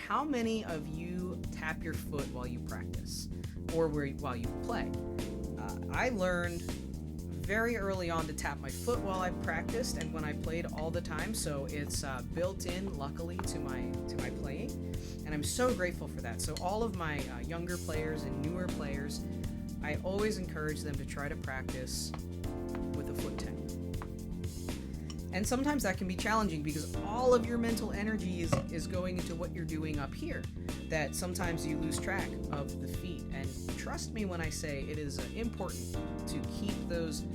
how many of you tap your foot while you practice or while you play? I learned very early on to tap my foot while I practiced and when I played all the time, so it's built in, luckily, to my playing, and I'm so grateful for that. So all of my younger players and newer players, I always encourage them to try to practice with a foot tap. And sometimes that can be challenging because all of your mental energy is going into what you're doing up here, that sometimes you lose track of the feet. And trust me when I say it is important to keep those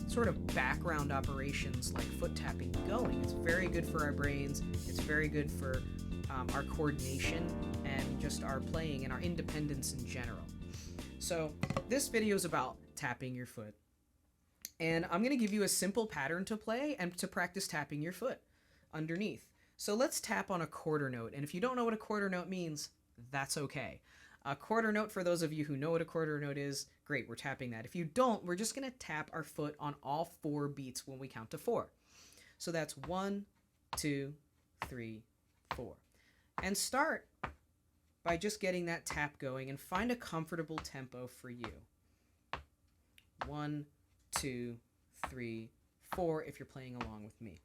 sort of background operations like foot tapping going. It's very good for our brains. It's very good for our coordination and just our playing and our independence in general. So this video is about tapping your foot. And I'm going to give you a simple pattern to play and to practice tapping your foot underneath. So let's tap on a quarter note. And if you don't know what a quarter note means, that's okay. A quarter note, for those of you who know what a quarter note is, great, we're tapping that. If you don't, we're just going to tap our foot on all 4 beats when we count to 4. So that's 1, 2, 3, 4. And start by just getting that tap going and find a comfortable tempo for you. 1, 2, 3, 4 if you're playing along with me.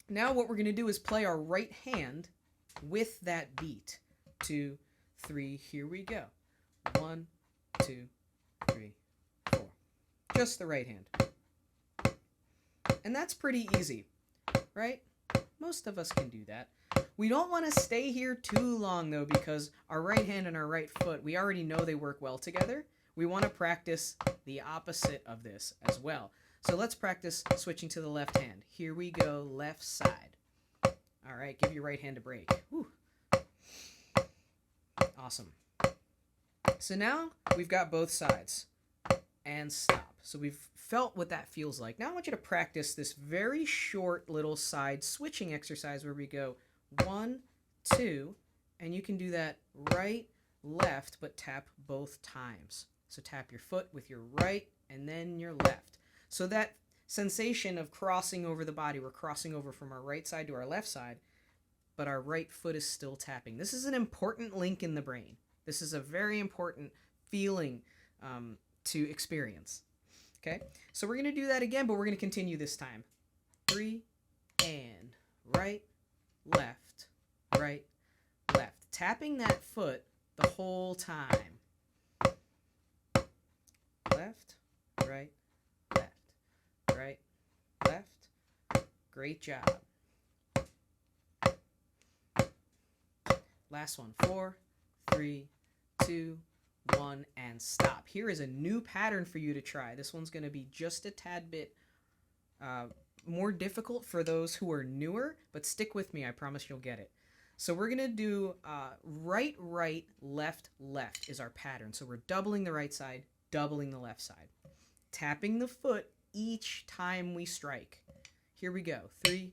Now what we're going to do is play our right hand with that beat. 2, 3, here we go. 1, 2, 3, 4. Just the right hand. And that's pretty easy, right? Most of us can do that. We don't want to stay here too long though, because our right hand and our right foot, we already know they work well together. We want to practice the opposite of this as well. So let's practice switching to the left hand. Here we go, left side. All right, give your right hand a break. Whew. Awesome. So now we've got both sides. And stop. So we've felt what that feels like. Now I want you to practice this very short little side switching exercise where we go 1, 2, and you can do that right, left, but tap both times. So tap your foot with your right and then your left. So that sensation of crossing over the body, we're crossing over from our right side to our left side, but our right foot is still tapping. This is an important link in the brain. This is a very important feeling to experience. Okay, so we're going to do that again, but we're going to continue this time. 3 and right, left, right, left. Tapping that foot the whole time. Left, right, left, right, left. Great job. Last one. 4, 3, 2, 1, and stop. Here is a new pattern for you to try. This one's going to be just a tad bit more difficult for those who are newer, but stick with me. I promise you'll get it. So we're going to do right, right, left, left is our pattern. So we're doubling the right side, doubling the left side. Tapping the foot each time we strike. Here we go. 3,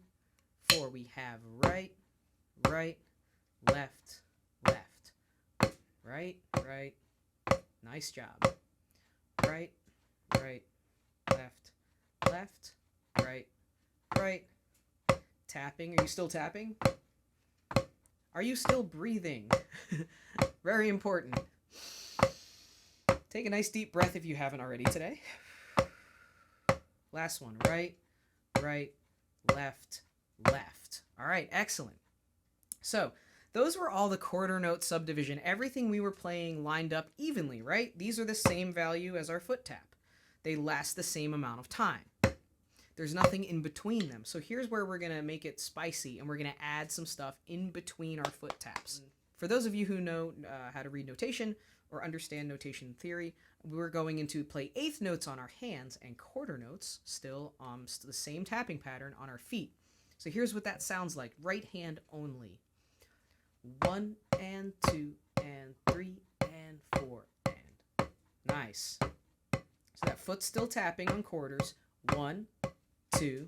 4. We have right, right, left, left. Right, right. Nice job. Right, right, left, left, right, right. Tapping. Are you still tapping? Are you still breathing? Very important. Take a nice deep breath if you haven't already today. Last one. Right, right, left, left. All right, excellent. So those were all the quarter note subdivision. Everything we were playing lined up evenly, right? These are the same value as our foot tap. They last the same amount of time. There's nothing in between them. So here's where we're going to make it spicy, and we're going to add some stuff in between our foot taps. For those of you who know how to read notation or understand notation theory, we're going into play eighth notes on our hands and quarter notes still the same tapping pattern on our feet. So here's what that sounds like. Right hand only. 1 and 2 and 3 and 4 and. Nice. So that foot's still tapping on quarters. 1, 2,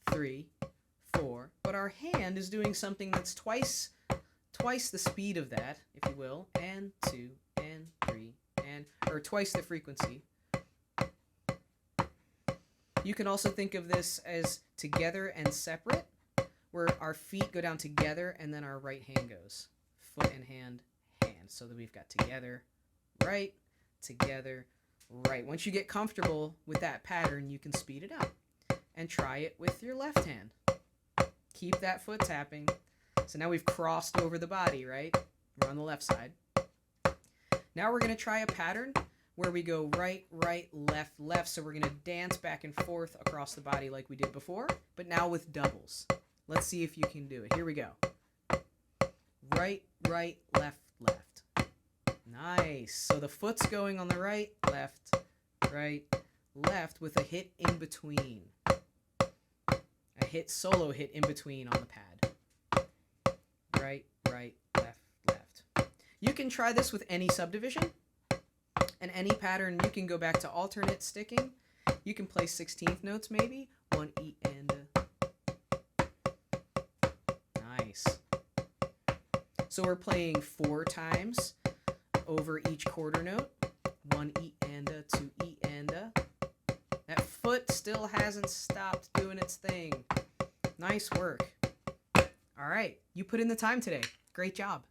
3, 4. But our hand is doing something that's twice the speed of that, if you will. And 2 and 3 and, or twice the frequency. You can also think of this as together and separate. where our feet go down together and then our right hand goes. Foot and hand, hand. So that we've got together, right, together, right. Once you get comfortable with that pattern, you can speed it up and try it with your left hand. Keep that foot tapping. So now we've crossed over the body, right? We're on the left side. Now we're going to try a pattern where we go right, right, left, left. So we're going to dance back and forth across the body like we did before, but now with doubles. Let's see if you can do it. Here we go. Right, right, left, left. Nice. So the foot's going on the right, left, with a hit in between. A hit, solo hit in between on the pad. Right, right, left, left. You can try this with any subdivision and any pattern. You can go back to alternate sticking. You can play 16th notes maybe. 1 E and a. Nice. So we're playing 4 times over each quarter note. 1 E and a, 2 E and a. That foot still hasn't stopped doing its thing. Nice work. All right, you put in the time today. Great job.